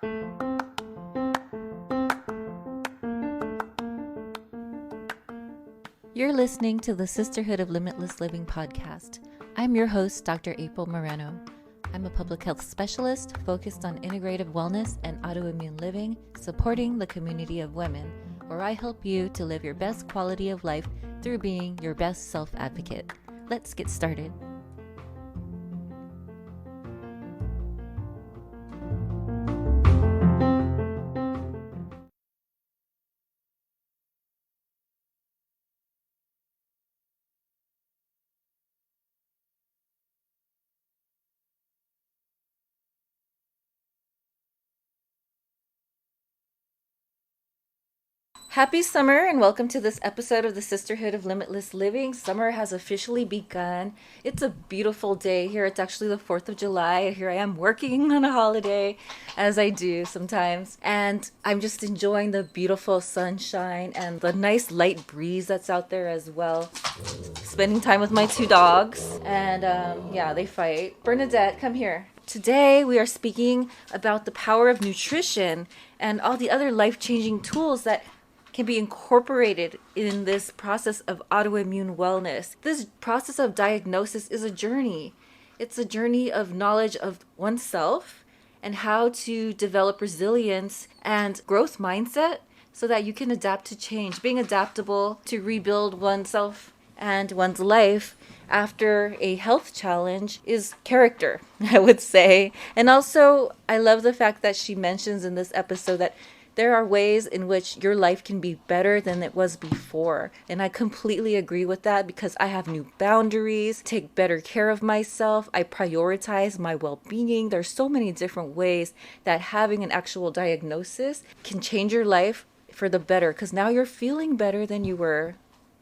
You're listening to the Sisterhood of Limitless Living podcast. I'm your host, Dr. April Moreno. I'm a public health specialist focused on integrative wellness and autoimmune living, supporting the community of women, where I help you to live your best quality of life through being your best self-advocate. Let's get started. Happy summer and welcome to this episode of the Sisterhood of Limitless Living. Summer has officially begun. It's a beautiful day here. It's actually the 4th of July. Here I am working on a holiday, as I do sometimes. And I'm just enjoying the beautiful sunshine and the nice light breeze that's out there as well. Spending time with my two dogs. And they fight. Bernadette, come here. Today we are speaking about the power of nutrition and all the other life-changing tools that can be incorporated in this process of autoimmune wellness. This process of diagnosis is a journey. It's a journey of knowledge of oneself and how to develop resilience and growth mindset so that you can adapt to change. Being adaptable to rebuild oneself and one's life after a health challenge is character, I would say. And also, I love the fact that she mentions in this episode that there are ways in which your life can be better than it was before. And I completely agree with that because I have new boundaries, take better care of myself. I prioritize my well-being. There's so many different ways that having an actual diagnosis can change your life for the better because now you're feeling better than you were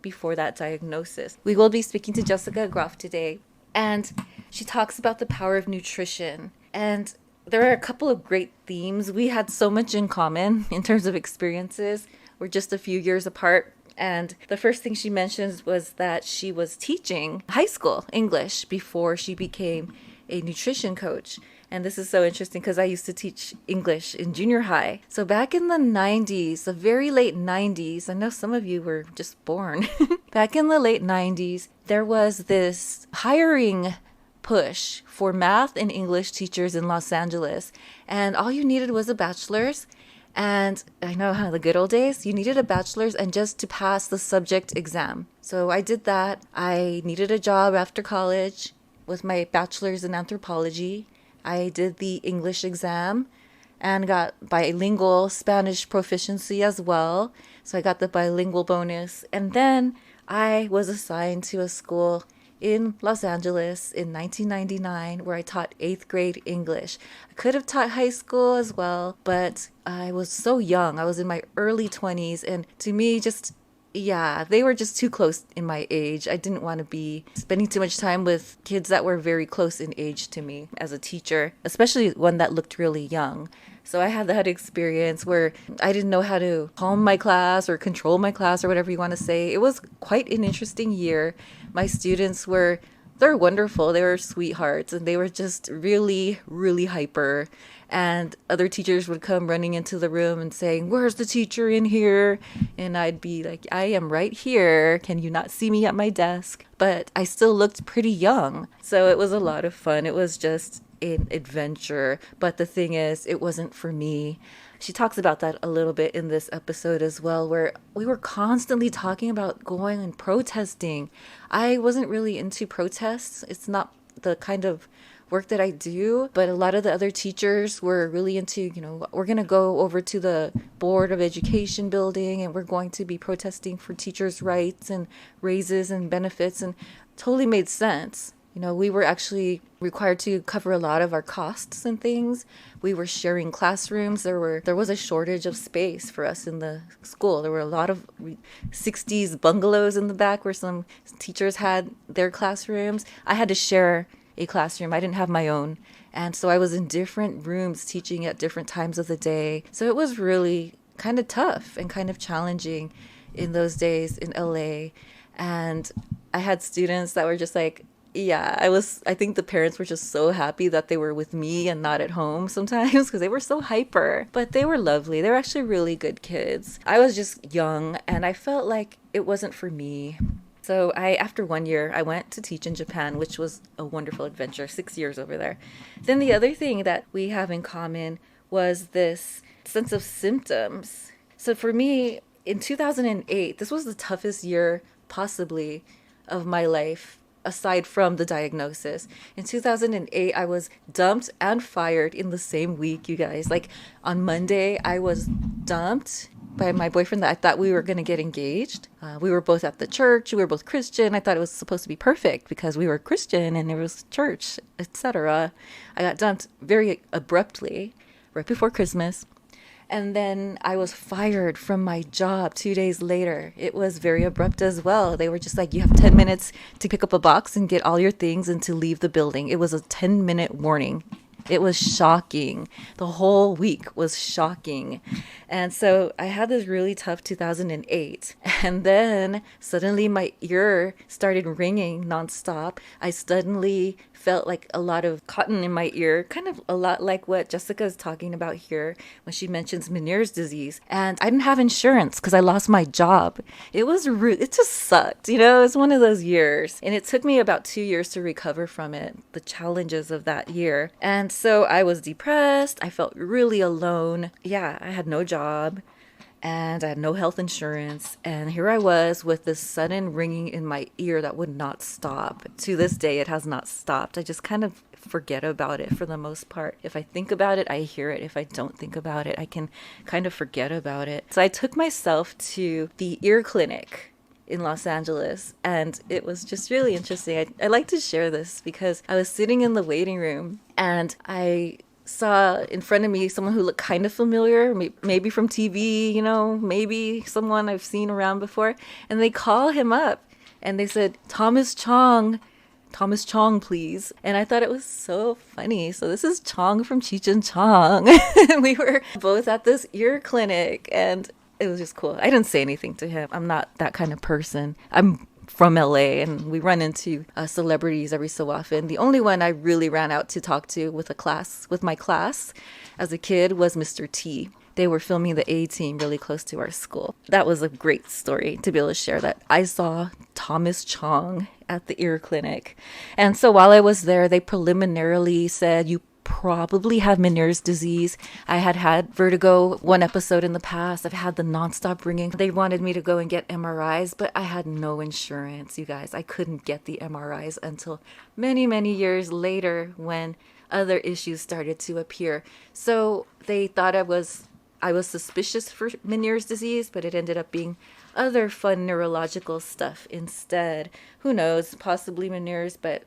before that diagnosis. We will be speaking to Jessica Groff today, and she talks about the power of nutrition. And there are a couple of great themes. We had so much in common in terms of experiences. We're just a few years apart. And the first thing she mentions was that she was teaching high school English before she became a nutrition coach. And this is so interesting because I used to teach English in junior high. So back in the 90s, the very late 90s, I know some of you were just born. Back in the late 90s, there was this hiring push for math and English teachers in Los Angeles. And all you needed was a bachelor's. And I know how the good old days, you needed a bachelor's and just to pass the subject exam. So I did that. I needed a job after college with my bachelor's in anthropology. I did the English exam and got bilingual Spanish proficiency as well. So I got the bilingual bonus. And then I was assigned to a school in Los Angeles in 1999 where I taught 8th grade English. I could have taught high school as well, but I was so young. I was in my early 20s, and to me, they were just too close in my age. I didn't want to be spending too much time with kids that were very close in age to me as a teacher, especially one that looked really young. So I had that experience where I didn't know how to calm my class or control my class or whatever you want to say. It was quite an interesting year. My students they're wonderful. They were sweethearts and they were just really, really hyper. And other teachers would come running into the room and saying, "Where's the teacher in here?" And I'd be like, "I am right here. Can you not see me at my desk?" But I still looked pretty young. So it was a lot of fun. It was just an adventure. But the thing is, it wasn't for me. She talks about that a little bit in this episode as well, where we were constantly talking about going and protesting. I wasn't really into protests. It's not the kind of work that I do, but a lot of the other teachers were really into, we're going to go over to the Board of Education building and we're going to be protesting for teachers' rights and raises and benefits, and totally made sense. We were actually required to cover a lot of our costs and things. We were sharing classrooms. There was a shortage of space for us in the school. There were a lot of 60s bungalows in the back where some teachers had their classrooms. I had to share a classroom. I didn't have my own. And so I was in different rooms teaching at different times of the day. So it was really kind of tough and kind of challenging in those days in LA. And I had students that were just like, Yeah, I think the parents were just so happy that they were with me and not at home sometimes because they were so hyper. But they were lovely. They were actually really good kids. I was just young and I felt like it wasn't for me. So after 1 year, I went to teach in Japan, which was a wonderful adventure, 6 years over there. Then the other thing that we have in common was this sense of symptoms. So for me, in 2008, this was the toughest year possibly of my life aside from the diagnosis. In 2008, I was dumped and fired in the same week, you guys. Like on Monday, I was dumped by my boyfriend that I thought we were going to get engaged. We were both at the church. We were both Christian. I thought it was supposed to be perfect because we were Christian and there was church, etc. I got dumped very abruptly right before Christmas. And then I was fired from my job 2 days later. It was very abrupt as well. They were just like, you have 10 minutes to pick up a box and get all your things and to leave the building. It was a 10-minute warning. It was shocking. The whole week was shocking. And so I had this really tough 2008. And then suddenly my ear started ringing nonstop. I suddenly felt like a lot of cotton in my ear, kind of a lot like what Jessica is talking about here when she mentions Meniere's disease. And I didn't have insurance because I lost my job. It just sucked, It's one of those years. And it took me about 2 years to recover from it, the challenges of that year. And so I was depressed. I felt really alone. Yeah, I had no job and I had no health insurance. And here I was with this sudden ringing in my ear that would not stop. To this day, it has not stopped. I just kind of forget about it for the most part. If I think about it, I hear it. If I don't think about it, I can kind of forget about it. So I took myself to the ear clinic in Los Angeles, and it was just really interesting. I like to share this because I was sitting in the waiting room and I saw in front of me someone who looked kind of familiar, maybe from TV, maybe someone I've seen around before. And they call him up and they said, Thomas Chong, please. And I thought it was so funny. So this is Chong from Cheech and Chong. We were both at this ear clinic and it was just cool. I didn't say anything to him. I'm not that kind of person. I'm from LA and we run into celebrities every so often. The only one I really ran out to talk to with my class as a kid was Mr. T. They were filming the A-Team really close to our school. That was a great story to be able to share that I saw Thomas Chong at the ear clinic. And so while I was there, they preliminarily said, you probably have Meniere's disease. I had vertigo one episode in the past. I've had the nonstop ringing. They wanted me to go and get MRIs, but I had no insurance, you guys. I couldn't get the MRIs until many, many years later when other issues started to appear. So they thought I was suspicious for Meniere's disease, but it ended up being other fun neurological stuff instead. Who knows? Possibly Meniere's, but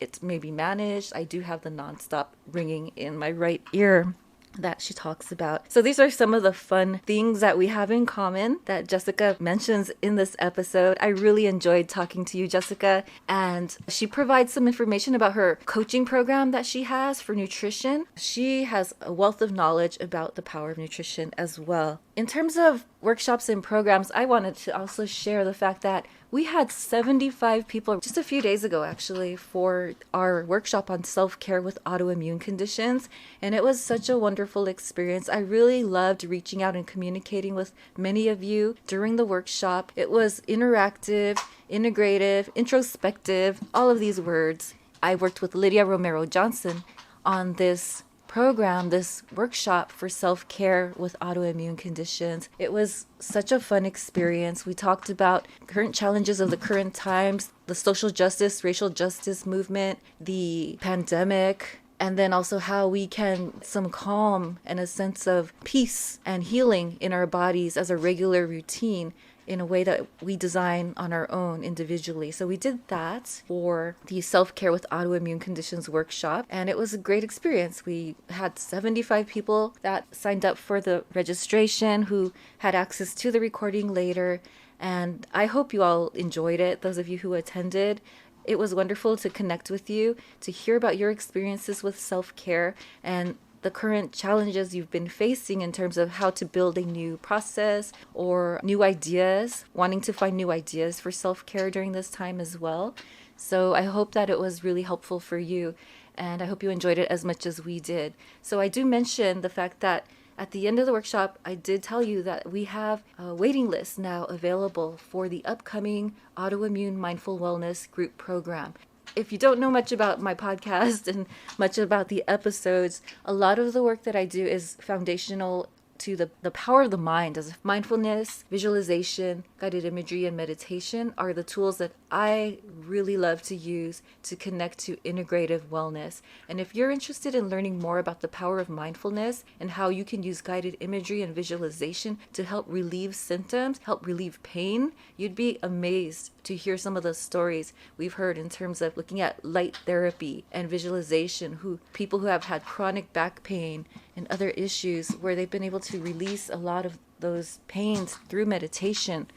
it's maybe managed. I do have the nonstop ringing in my right ear that she talks about. So these are some of the fun things that we have in common that Jessica mentions in this episode. I really enjoyed talking to you, Jessica, and she provides some information about her coaching program that she has for nutrition. She has a wealth of knowledge about the power of nutrition as well. In terms of workshops and programs, I wanted to also share the fact that we had 75 people just a few days ago, actually, for our workshop on self-care with autoimmune conditions. And it was such a wonderful experience. I really loved reaching out and communicating with many of you during the workshop. It was interactive, integrative, introspective, all of these words. I worked with Lydia Romero Johnson on this program, this workshop for self-care with autoimmune conditions. It was such a fun experience. We talked about current challenges of the current times, the social justice, racial justice movement, the pandemic, and then also how we can some calm and a sense of peace and healing in our bodies as a regular routine in a way that we design on our own individually. So we did that for the self-care with autoimmune conditions workshop, and it was a great experience. We had 75 people that signed up for the registration who had access to the recording later, and I hope you all enjoyed it, those of you who attended. It was wonderful to connect with you, to hear about your experiences with self-care and the current challenges you've been facing in terms of how to build a new process or new ideas, wanting to find new ideas for self-care during this time as well. So I hope that it was really helpful for you, and I hope you enjoyed it as much as we did. So I do mention the fact that at the end of the workshop, I did tell you that we have a waiting list now available for the upcoming Autoimmune Mindful Wellness group program. If you don't know much about my podcast and much about the episodes, a lot of the work that I do is foundational to the power of the mind. As mindfulness, visualization, guided imagery, and meditation are the tools that I really love to use to connect to integrative wellness. And if you're interested in learning more about the power of mindfulness and how you can use guided imagery and visualization to help relieve symptoms, help relieve pain, you'd be amazed to hear some of the stories we've heard in terms of looking at light therapy and visualization, people who have had chronic back pain and other issues where they've been able to release a lot of those pains through meditation.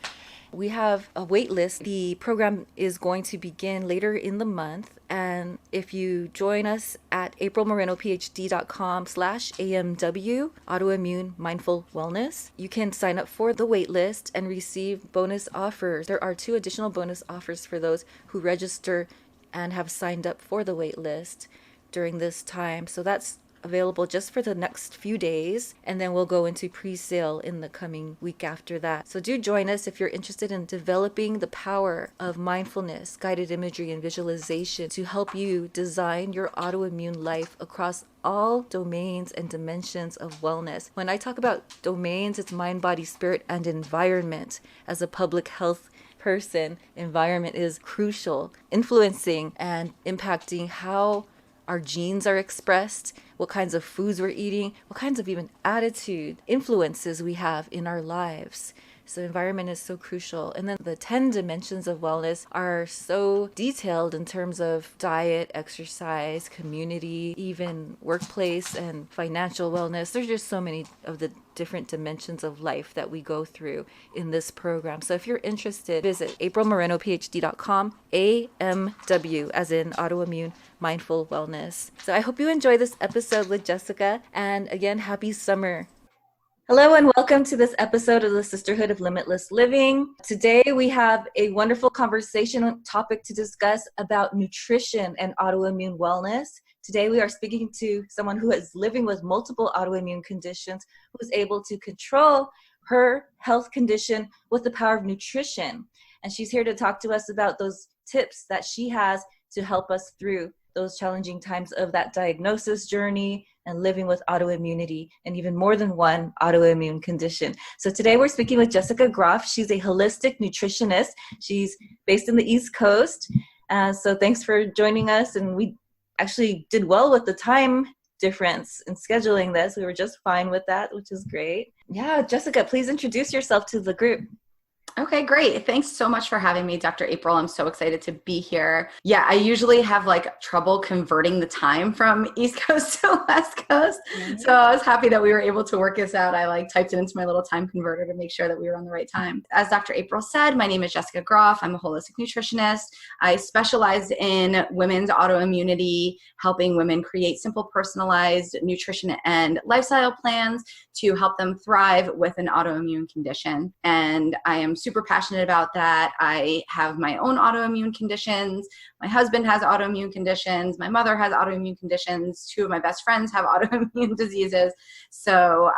We have a wait list. The program is going to begin later in the month. And if you join us at aprilmorenophd.com/AMW, Autoimmune Mindful Wellness, you can sign up for the wait list and receive bonus offers. There are 2 additional bonus offers for those who register and have signed up for the wait list during this time. So that's available just for the next few days, and then we'll go into pre-sale in the coming week after that. So do join us if you're interested in developing the power of mindfulness, guided imagery, and visualization to help you design your autoimmune life across all domains and dimensions of wellness. When I talk about domains, it's mind, body, spirit, and environment. As a public health person, environment is crucial, influencing and impacting how our genes are expressed, what kinds of foods we're eating, what kinds of even attitude, influences we have in our lives. So environment is so crucial. And then the 10 dimensions of wellness are so detailed in terms of diet, exercise, community, even workplace and financial wellness. There's just so many of the different dimensions of life that we go through in this program. So if you're interested, visit aprilmorenophd.com, AMW, as in Autoimmune Mindful Wellness. So I hope you enjoy this episode with Jessica. And again, happy summer. Hello and welcome to this episode of the Sisterhood of Limitless Living. Today we have a wonderful conversation topic to discuss about nutrition and autoimmune wellness. Today we are speaking to someone who is living with multiple autoimmune conditions, who is able to control her health condition with the power of nutrition. And she's here to talk to us about those tips that she has to help us through those challenging times of that diagnosis journey and living with autoimmunity and even more than one autoimmune condition. So today we're speaking with Jessica Groff. She's a holistic nutritionist. She's based in the East Coast. So thanks for joining us. And we actually did well with the time difference in scheduling this. We were just fine with that, which is great. Yeah, Jessica, please introduce yourself to the group. Okay, great. Thanks so much for having me, Dr. April. I'm so excited to be here. Yeah, I usually have trouble converting the time from East Coast to West Coast. Mm-hmm. So I was happy that we were able to work this out. I typed it into my little time converter to make sure that we were on the right time. As Dr. April said, my name is Jessica Groff. I'm a holistic nutritionist. I specialize in women's autoimmunity, helping women create simple, personalized nutrition and lifestyle plans to help them thrive with an autoimmune condition. And I am super passionate about that. I have my own autoimmune conditions. My husband has autoimmune conditions. My mother has autoimmune conditions. 2 of my best friends have autoimmune diseases. So,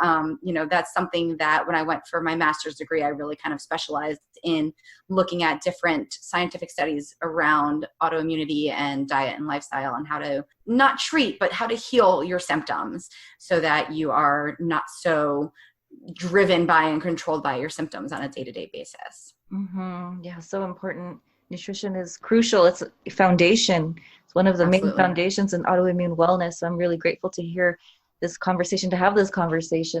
that's something that when I went for my master's degree, I really kind of specialized in looking at different scientific studies around autoimmunity and diet and lifestyle and how to not treat, but how to heal your symptoms so that you are not so driven by and controlled by your symptoms on a day-to-day basis. Mm-hmm. Yeah, so important. Nutrition is crucial. It's a foundation. It's one of the main foundations in autoimmune wellness. So I'm really grateful to have this conversation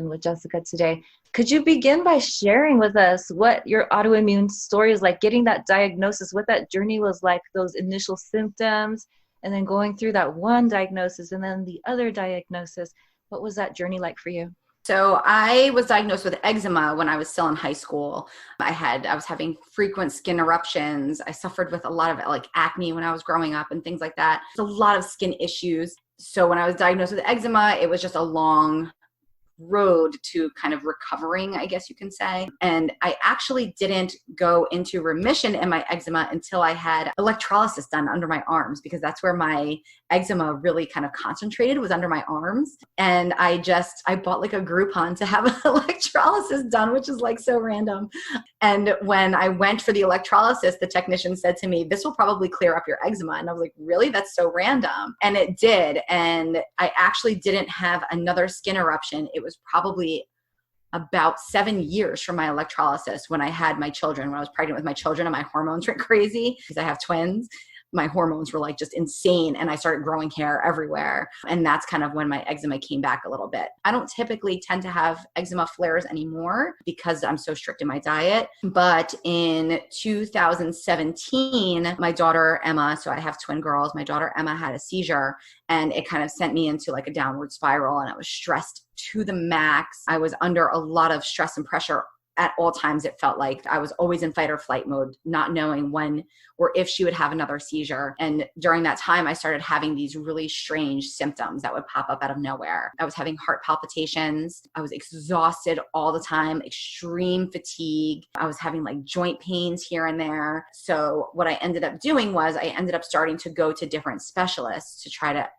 with Jessica today. Could you begin by sharing with us what your autoimmune story is like, getting that diagnosis, what that journey was like, those initial symptoms, and then going through that one diagnosis and then the other diagnosis? What was that journey like for you? So I was diagnosed with eczema when I was still in high school. I was having frequent skin eruptions. I suffered with a lot of acne when I was growing up and things like that. There's a lot of skin issues. So when I was diagnosed with eczema, it was just a long road to kind of recovering, I guess you can say. And I actually didn't go into remission in my eczema until I had electrolysis done under my arms, because that's where my eczema really kind of concentrated, was under my arms. And I bought like a Groupon to have electrolysis done, which is like so random. And when I went for the electrolysis, the technician said to me, "This will probably clear up your eczema." And I was like, "Really? That's so random." And it did. And I actually didn't have another skin eruption. It was probably about 7 years from my electrolysis when I had my children, when I was pregnant with my children, and my hormones went crazy because I have twins. My hormones were like just insane, and I started growing hair everywhere. And that's kind of when my eczema came back a little bit. I don't typically tend to have eczema flares anymore because I'm so strict in my diet. But in 2017, my daughter Emma, so I have twin girls, my daughter Emma had a seizure, and it kind of sent me into like a downward spiral, and I was stressed to the max. I was under a lot of stress and pressure at all times. It felt like I was always in fight or flight mode, not knowing when or if she would have another seizure. And during that time, I started having these really strange symptoms that would pop up out of nowhere. I was having heart palpitations. I was exhausted all the time, extreme fatigue. I was having like joint pains here and there. So what I ended up doing was I ended up starting to go to different specialists to try to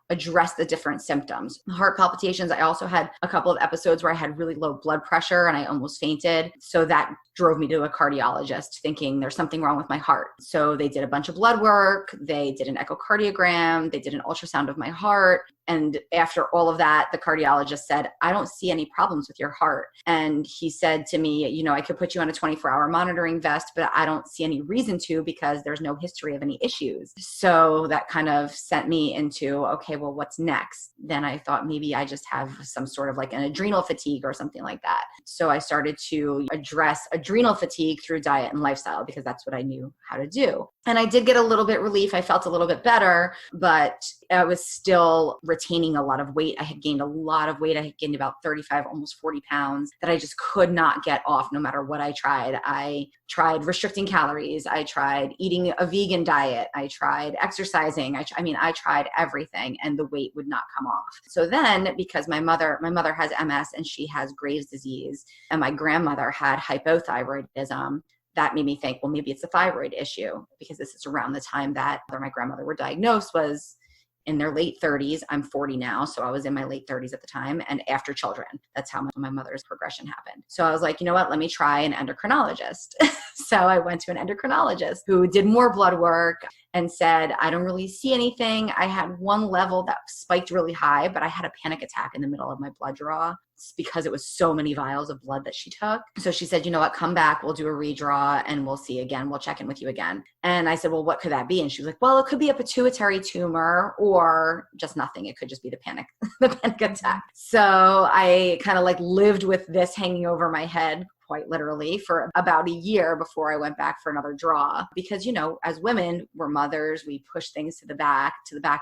address the different symptoms. Heart palpitations, I also had a couple of episodes where I had really low blood pressure and I almost fainted. So that drove me to a cardiologist thinking there's something wrong with my heart. So they did a bunch of blood work. They did an echocardiogram. They did an ultrasound of my heart. And after all of that, the cardiologist said, "I don't see any problems with your heart." And he said to me, "You know, I could put you on a 24-hour monitoring vest, but I don't see any reason to because there's no history of any issues." So that kind of sent me into, okay, well, what's next? Then I thought maybe I just have some sort of like an adrenal fatigue or something like that. So I started to address adrenal fatigue through diet and lifestyle because that's what I knew how to do. And I did get a little bit relief. I felt a little bit better, but I was still retaining a lot of weight. I had gained a lot of weight. I had gained about 35, almost 40 pounds that I just could not get off no matter what I tried. I tried restricting calories. I tried eating a vegan diet. I tried exercising. I tried everything and the weight would not come off. So then because my mother has MS and she has Graves' disease and my grandmother had hypothyroidism, that made me think, well, maybe it's a thyroid issue because this is around the time that my grandmother were diagnosed was in their late 30s. I'm 40 now. So I was in my late 30s at the time and after children. That's how my mother's progression happened. So I was like, you know what, let me try an endocrinologist. So I went to an endocrinologist who did more blood work and said, "I don't really see anything." I had one level that spiked really high, but I had a panic attack in the middle of my blood draw because it was so many vials of blood that she took. So she said, "You know what, come back, we'll do a redraw and we'll see again. We'll check in with you again." And I said, "Well, what could that be?" And she was like, "Well, it could be a pituitary tumor or just nothing. It could just be the panic attack." So I kind of like lived with this hanging over my head quite literally for about a year before I went back for another draw. Because, you know, as women, we're mothers, we push things to the back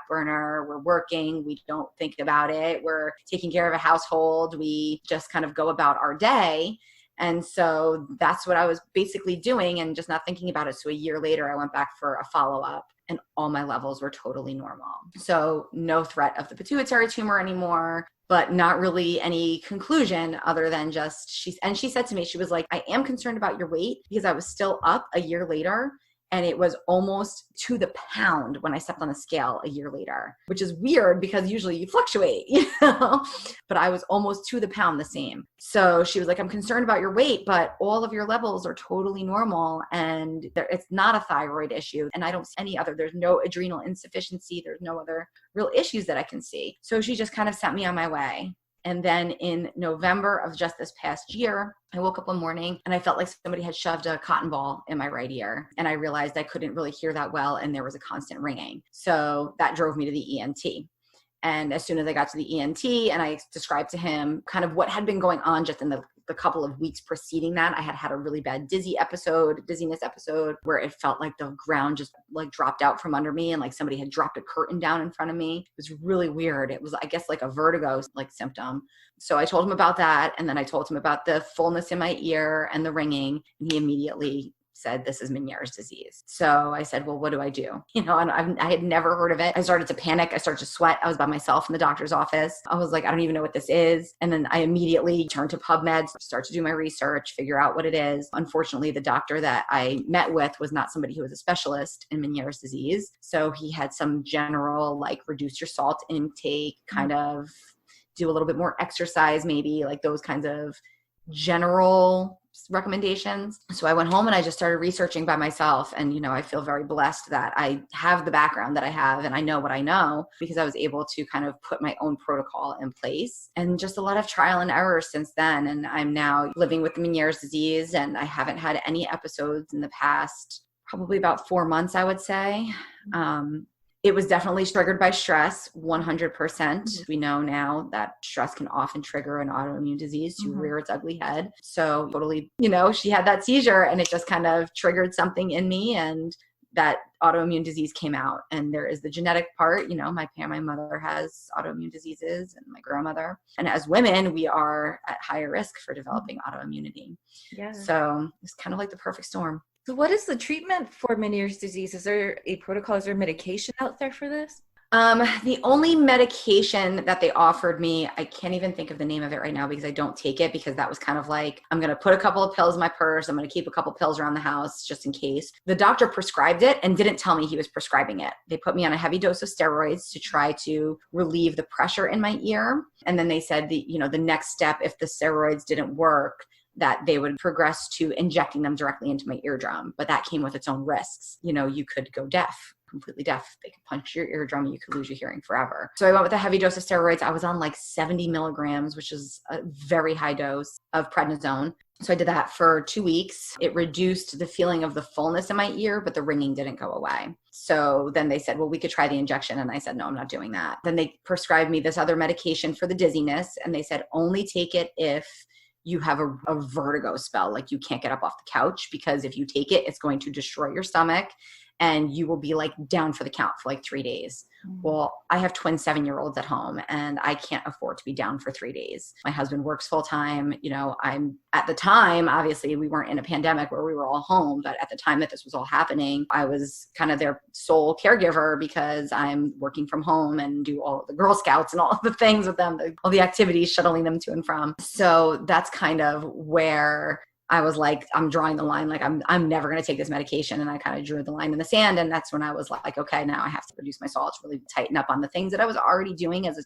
burner, we're working, we don't think about it, we're taking care of a household, we just kind of go about our day. And so that's what I was basically doing and just not thinking about it. So a year later, I went back for a follow-up and all my levels were totally normal. So no threat of the pituitary tumor anymore, but not really any conclusion other than just she said to me, she was like, "I am concerned about your weight," because I was still up a year later. And it was almost to the pound when I stepped on the scale a year later, which is weird because usually you fluctuate, you know, but I was almost to the pound the same. So she was like, "I'm concerned about your weight, but all of your levels are totally normal and it's not a thyroid issue. And I don't see any other, there's no adrenal insufficiency. There's no other real issues that I can see." So she just kind of sent me on my way. And then in November of just this past year, I woke up one morning and I felt like somebody had shoved a cotton ball in my right ear. And I realized I couldn't really hear that well. And there was a constant ringing. So that drove me to the ENT. And as soon as I got to the ENT and I described to him kind of what had been going on just in the couple of weeks preceding that, I had a really bad dizziness episode where it felt like the ground just like dropped out from under me and like somebody had dropped a curtain down in front of me. It was really weird. It was, I guess, like a vertigo like symptom. So I told him about that. And then I told him about the fullness in my ear and the ringing. And he immediately said, this is Meniere's disease. So I said, well, what do I do? And I had never heard of it. I started to panic. I started to sweat. I was by myself in the doctor's office. I was like, I don't even know what this is. And then I immediately turned to PubMed, start to do my research, figure out what it is. Unfortunately, the doctor that I met with was not somebody who was a specialist in Meniere's disease. So he had some general, like, reduce your salt intake, kind of do a little bit more exercise, maybe, like those kinds of general recommendations. So I went home and I just started researching by myself. And, I feel very blessed that I have the background that I have and I know what I know, because I was able to kind of put my own protocol in place, and just a lot of trial and error since then. And I'm now living with the Meniere's disease, and I haven't had any episodes in the past, probably about 4 months, I would say. It was definitely triggered by stress, 100%. We know now that stress can often trigger an autoimmune disease to rear its ugly head. So totally, she had that seizure and it just kind of triggered something in me, and that autoimmune disease came out. And there is the genetic part, my mother has autoimmune diseases, and my grandmother. And as women, we are at higher risk for developing autoimmunity. Yeah. So it's kind of like the perfect storm. So what is the treatment for Meniere's disease? Is there a protocol? Is there medication out there for this? The only medication that they offered me, I can't even think of the name of it right now because I don't take it, because that was kind of like, I'm going to put a couple of pills in my purse. I'm going to keep a couple pills around the house just in case. The doctor prescribed it and didn't tell me he was prescribing it. They put me on a heavy dose of steroids to try to relieve the pressure in my ear. And then they said the next step, if the steroids didn't work, that they would progress to injecting them directly into my eardrum. But that came with its own risks. You could go deaf, completely deaf. They could punch your eardrum and you could lose your hearing forever. So I went with a heavy dose of steroids. I was on like 70 milligrams, which is a very high dose of prednisone. So I did that for 2 weeks. It reduced the feeling of the fullness in my ear, but the ringing didn't go away. So then they said, well, we could try the injection. And I said, no, I'm not doing that. Then they prescribed me this other medication for the dizziness. And they said, only take it if you have a vertigo spell, like you can't get up off the couch, because if you take it, it's going to destroy your stomach and you will be like down for the count for like 3 days. Well, I have twin 7-year-olds at home and I can't afford to be down for 3 days. My husband works full time. I'm at the time, obviously we weren't in a pandemic where we were all home, but at the time that this was all happening, I was kind of their sole caregiver because I'm working from home and do all of the Girl Scouts and all of the things with them, all the activities, shuttling them to and from. So that's kind of where I was like, I'm drawing the line, like I'm never going to take this medication. And I kind of drew the line in the sand. And that's when I was like, okay, now I have to reduce my salt, really tighten up on the things that I was already doing as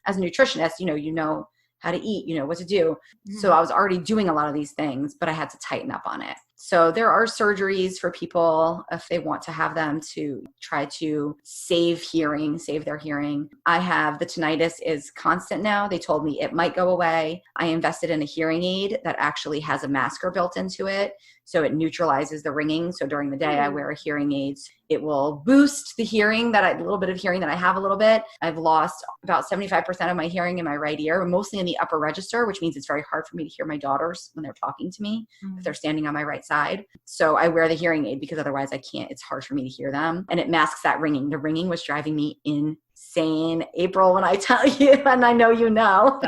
a nutritionist. You know how to eat, what to do. So I was already doing a lot of these things, but I had to tighten up on it. So there are surgeries for people if they want to have them to try to save their hearing. I have the tinnitus is constant now. They told me it might go away. I invested in a hearing aid that actually has a masker built into it. So it neutralizes the ringing. So during the day I wear a hearing aid. It will boost the hearing a little bit of hearing that I have a little bit. I've lost about 75% of my hearing in my right ear, mostly in the upper register, which means it's very hard for me to hear my daughters when they're talking to me if they're standing on my right side. So I wear the hearing aid because otherwise I can't, it's hard for me to hear them. And it masks that ringing. The ringing was driving me insane, April, when I tell you, and I know you know.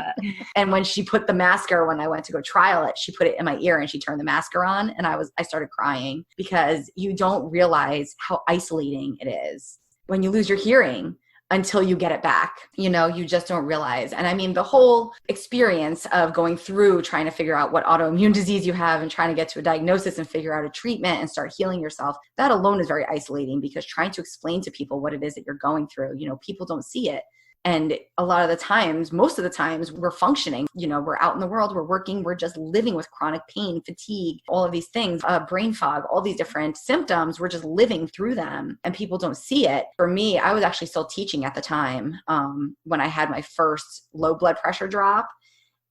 And when she put the masker, when I went to go trial it, she put it in my ear and she turned the masker on and I started crying, because you don't realize how isolating it is when you lose your hearing until you get it back. You just don't realize. And I mean, the whole experience of going through trying to figure out what autoimmune disease you have and trying to get to a diagnosis and figure out a treatment and start healing yourself, that alone is very isolating, because trying to explain to people what it is that you're going through, people don't see it. And a lot of the times, most of the times, we're functioning, we're out in the world, we're working, we're just living with chronic pain, fatigue, all of these things, brain fog, all these different symptoms. We're just living through them and people don't see it. For me, I was actually still teaching at the time when I had my first low blood pressure drop.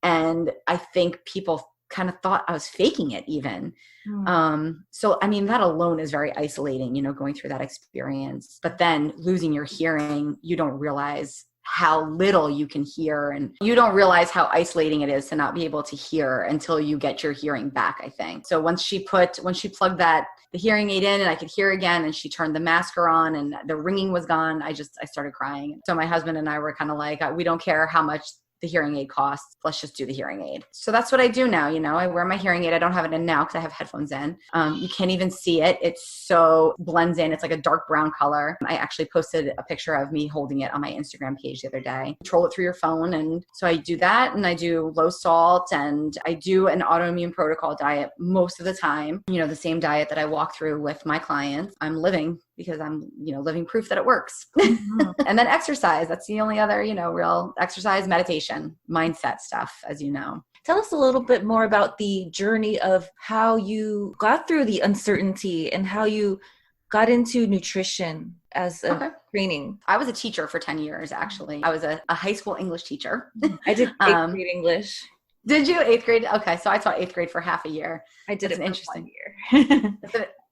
And I think people kind of thought I was faking it even. So, I mean, that alone is very isolating, going through that experience. But then losing your hearing, you don't realize how little you can hear, and you don't realize how isolating it is to not be able to hear until you get your hearing back, I think. So once she plugged the hearing aid in and I could hear again, and she turned the masker on and the ringing was gone, I started crying. So my husband and I were kind of like, we don't care how much the hearing aid costs. Let's just do the hearing aid. So that's what I do now. I wear my hearing aid. I don't have it in now because I have headphones in. You can't even see it. It so blends in. It's like a dark brown color. I actually posted a picture of me holding it on my Instagram page the other day. Control it through your phone. And so I do that, and I do low salt, and I do an autoimmune protocol diet most of the time. The same diet that I walk through with my clients. I'm living because I'm, living proof that it works. Mm-hmm. And then exercise. That's the only other, real exercise, meditation, mindset stuff, as you know. Tell us a little bit more about the journey of how you got through the uncertainty and how you got into nutrition as a training. I was a teacher for 10 years, actually. I was a high school English teacher. I did 8th grade English. Did you? 8th grade? Okay. So I taught 8th grade for half a year. I did. That's an interesting year.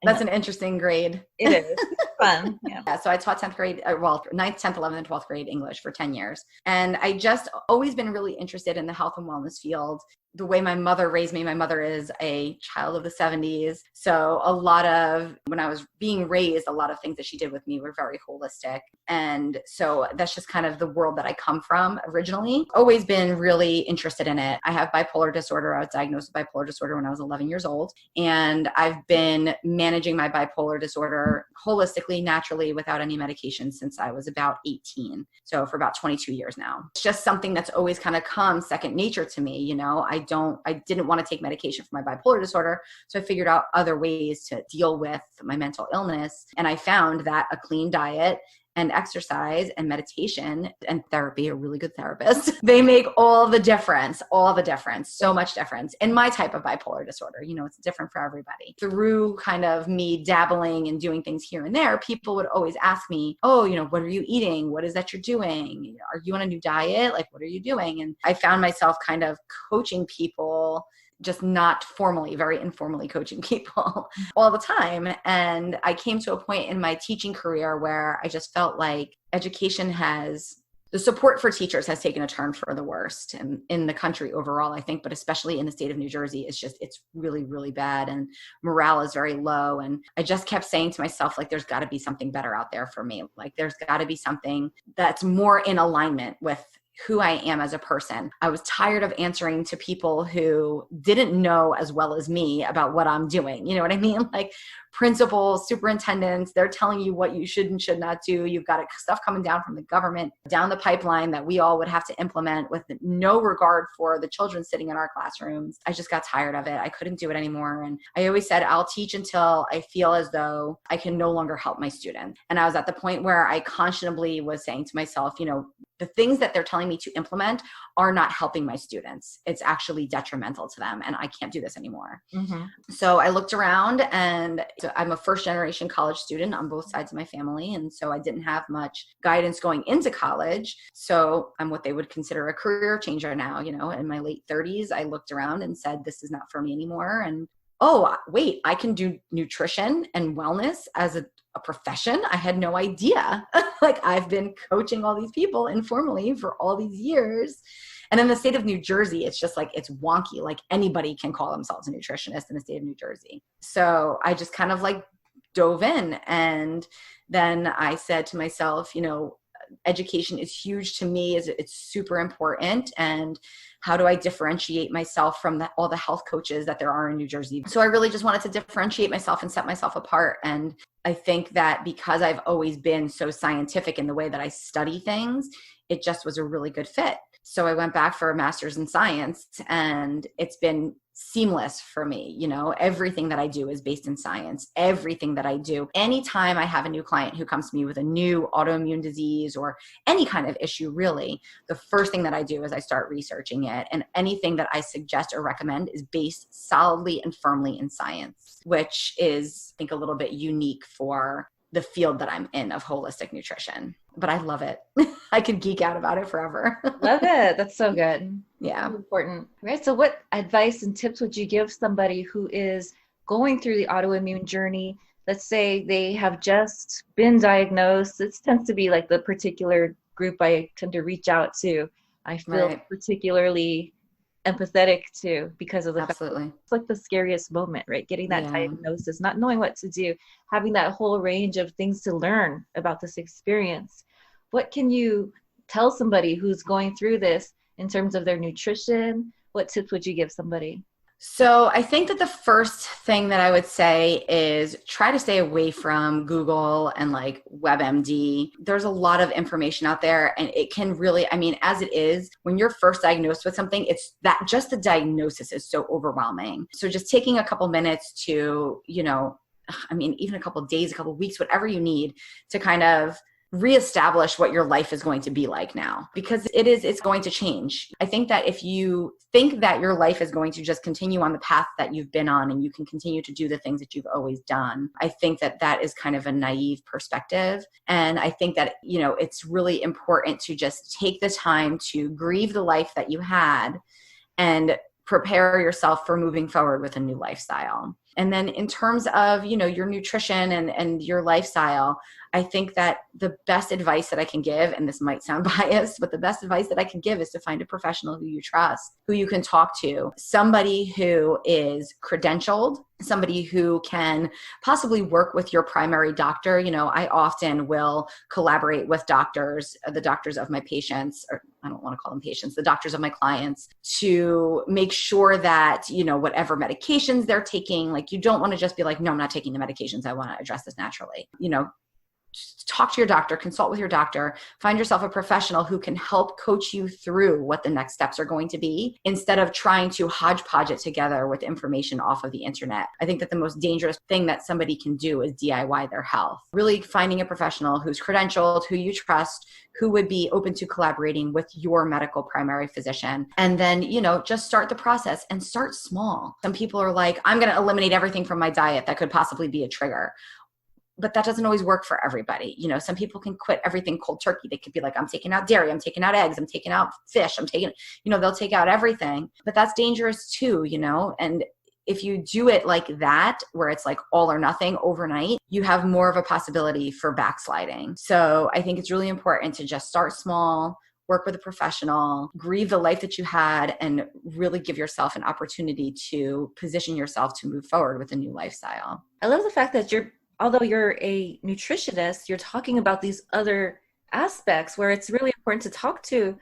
That's an interesting grade. It is. It's fun. Yeah. So I taught 10th grade, 9th, 10th, 11th, and 12th grade English for 10 years. And I just always been really interested in the health and wellness field. The way my mother raised me, my mother is a child of the 70s. So a lot of, when I was being raised, a lot of things that she did with me were very holistic. And so that's just kind of the world that I come from originally. Always been really interested in it. I have bipolar disorder. I was diagnosed with bipolar disorder when I was 11 years old. And I've been managing my bipolar disorder holistically, naturally, without any medication since I was about 18. So for about 22 years now. It's just something that's always kind of come second nature to me. I didn't want to take medication for my bipolar disorder. So I figured out other ways to deal with my mental illness. And I found that a clean diet and exercise and meditation and therapy, a really good therapist, they make all the difference, so much difference in my type of bipolar disorder. It's different for everybody. Through kind of me dabbling and doing things here and there, people would always ask me, oh, what are you eating? What is that you're doing? Are you on a new diet? Like, what are you doing? And I found myself kind of coaching people, just not formally, very informally coaching people all the time. And I came to a point in my teaching career where I just felt like the support for teachers has taken a turn for the worst and in the country overall, I think, but especially in the state of New Jersey, it's really, really bad. And morale is very low. And I just kept saying to myself, like, there's got to be something better out there for me. Like, there's got to be something that's more in alignment with who I am as a person. I was tired of answering to people who didn't know as well as me about what I'm doing. You know what I mean? Like principals, superintendents, they're telling you what you should and should not do. You've got stuff coming down from the government, down the pipeline that we all would have to implement with no regard for the children sitting in our classrooms. I just got tired of it. I couldn't do it anymore. And I always said, I'll teach until I feel as though I can no longer help my students. And I was at the point where I conscionably was saying to myself, the things that they're telling me to implement are not helping my students. It's actually detrimental to them. And I can't do this anymore. Mm-hmm. So I looked around, and I'm a first generation college student on both sides of my family. And so I didn't have much guidance going into college. So I'm what they would consider a career changer now. In my late 30s, I looked around and said, this is not for me anymore. And oh, wait, I can do nutrition and wellness as a profession. I had no idea. Like, I've been coaching all these people informally for all these years. And in the state of New Jersey, it's just like, it's wonky. Like, anybody can call themselves a nutritionist in the state of New Jersey. So I just kind of like dove in. And then I said to myself, education is huge to me. It's super important. And how do I differentiate myself from all the health coaches that there are in New Jersey? So I really just wanted to differentiate myself and set myself apart. And I think that because I've always been so scientific in the way that I study things, it just was a really good fit. So I went back for a master's in science, and it's been seamless for me. Everything that I do is based in science. Everything that I do. Anytime I have a new client who comes to me with a new autoimmune disease or any kind of issue, really, the first thing that I do is I start researching it. And anything that I suggest or recommend is based solidly and firmly in science, which is, I think, a little bit unique for the field that I'm in of holistic nutrition. But I love it. I could geek out about it forever. Love it. That's so good. Yeah. So important. Right. So what advice and tips would you give somebody who is going through the autoimmune journey? Let's say they have just been diagnosed. This tends to be like the particular group I tend to reach out to. I feel particularly empathetic to because of the Absolutely. Fact it's like the scariest moment, right? Getting that diagnosis, not knowing what to do, having that whole range of things to learn about this experience. What can you tell somebody who's going through this in terms of their nutrition? What tips would you give somebody? So I think that the first thing that I would say is try to stay away from Google and like WebMD. There's a lot of information out there, and it can really, I mean, as it is, when you're first diagnosed with something, it's that just the diagnosis is so overwhelming. So just taking a couple minutes to, I mean, even a couple of days, a couple of weeks, whatever you need to kind of reestablish what your life is going to be like now, because it's going to change. I think that if you think that your life is going to just continue on the path that you've been on and you can continue to do the things that you've always done, I think that that is kind of a naive perspective. And I think that, it's really important to just take the time to grieve the life that you had and prepare yourself for moving forward with a new lifestyle. And then in terms of, your nutrition and your lifestyle, I think that the best advice that I can give, and this might sound biased, but the best advice that I can give is to find a professional who you trust, who you can talk to, somebody who is credentialed, somebody who can possibly work with your primary doctor. I often will collaborate with doctors, the doctors of my patients, or I don't want to call them patients, the doctors of my clients, to make sure that, whatever medications they're taking, like you don't want to just be like, no, I'm not taking the medications. I want to address this naturally. Talk to your doctor, consult with your doctor, find yourself a professional who can help coach you through what the next steps are going to be, instead of trying to hodgepodge it together with information off of the internet. I think that the most dangerous thing that somebody can do is DIY their health. Really finding a professional who's credentialed, who you trust, who would be open to collaborating with your medical primary physician. And then, just start the process and start small. Some people are like, I'm going to eliminate everything from my diet that could possibly be a trigger. But that doesn't always work for everybody. Some people can quit everything cold turkey. They could be like, I'm taking out dairy, I'm taking out eggs, I'm taking out fish, they'll take out everything. But that's dangerous too, and if you do it like that, where it's like all or nothing overnight, you have more of a possibility for backsliding. So I think it's really important to just start small, work with a professional, grieve the life that you had, and really give yourself an opportunity to position yourself to move forward with a new lifestyle. I love the fact that although you're a nutritionist, you're talking about these other aspects where it's really important to talk to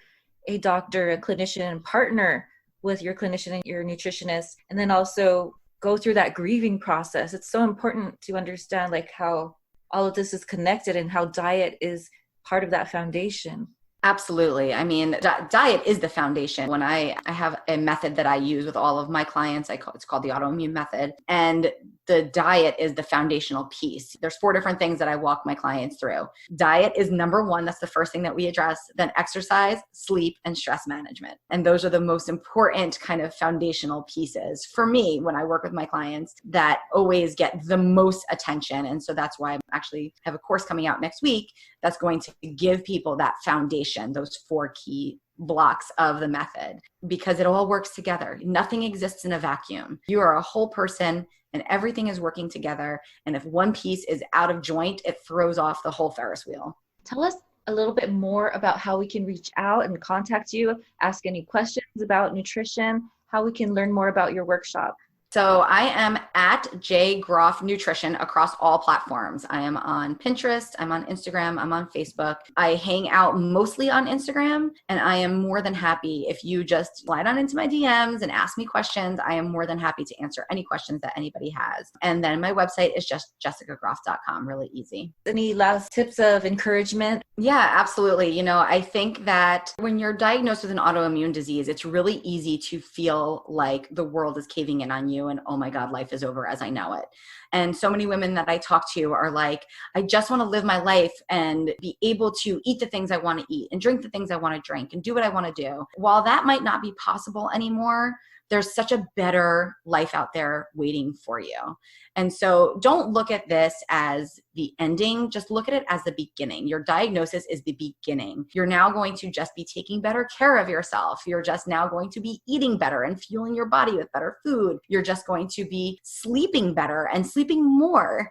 a doctor, a clinician, and partner with your clinician and your nutritionist, and then also go through that grieving process. It's so important to understand like how all of this is connected and how diet is part of that foundation. Absolutely. I mean, diet is the foundation. When I have a method that I use with all of my clients, it's called the Autoimmune method. And the diet is the foundational piece. There's 4 different things that I walk my clients through. Diet is number 1. That's the first thing that we address. Then exercise, sleep, and stress management. And those are the most important kind of foundational pieces for me when I work with my clients that always get the most attention. And so that's why I actually have a course coming out next week that's going to give people that foundation, those 4 key blocks of the method, because it all works together. Nothing exists in a vacuum. You are a whole person and everything is working together. And if one piece is out of joint, it throws off the whole Ferris wheel. Tell us a little bit more about how we can reach out and contact you, ask any questions about nutrition, how we can learn more about your workshop. So I am at J Groff Nutrition across all platforms. I am on Pinterest, I'm on Instagram, I'm on Facebook. I hang out mostly on Instagram, and I am more than happy if you just slide on into my DMs and ask me questions. I am more than happy to answer any questions that anybody has. And then my website is just jessicagroff.com, really easy. Any last tips of encouragement? Yeah, absolutely. I think that when you're diagnosed with an autoimmune disease, it's really easy to feel like the world is caving in on you and, oh my God, life is over as I know it. And so many women that I talk to are like, I just want to live my life and be able to eat the things I want to eat and drink the things I want to drink and do what I want to do. While that might not be possible anymore, there's such a better life out there waiting for you. And so don't look at this as the ending, just look at it as the beginning. Your diagnosis is the beginning. You're now going to just be taking better care of yourself. You're just now going to be eating better and fueling your body with better food. You're just going to be sleeping better and sleeping more,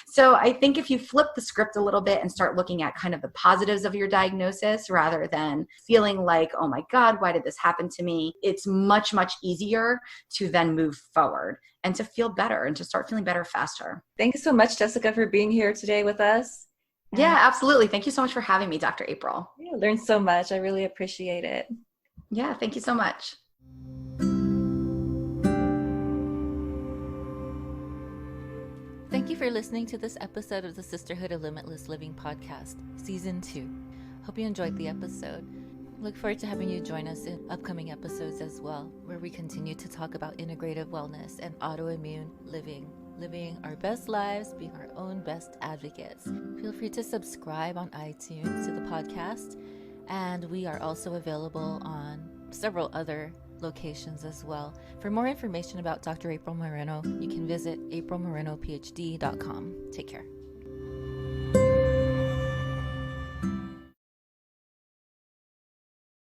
So I think if you flip the script a little bit and start looking at kind of the positives of your diagnosis rather than feeling like, oh my God, why did this happen to me? It's much, much easier to then move forward and to feel better and to start feeling better faster. Thank you so much, Jessica, for being here today with us. Yeah, absolutely. Thank you so much for having me, Dr. April. I learned so much. I really appreciate it. Yeah, thank you so much. Thank you for listening to this episode of the Sisterhood of Limitless Living podcast, Season 2. Hope you enjoyed the episode. Look forward to having you join us in upcoming episodes as well, where we continue to talk about integrative wellness and autoimmune living our best lives, being our own best advocates. Feel free to subscribe on iTunes to the podcast, and we are also available on several other locations as well. For more information about Dr. April Moreno, you can visit aprilmorenophd.com. Take care.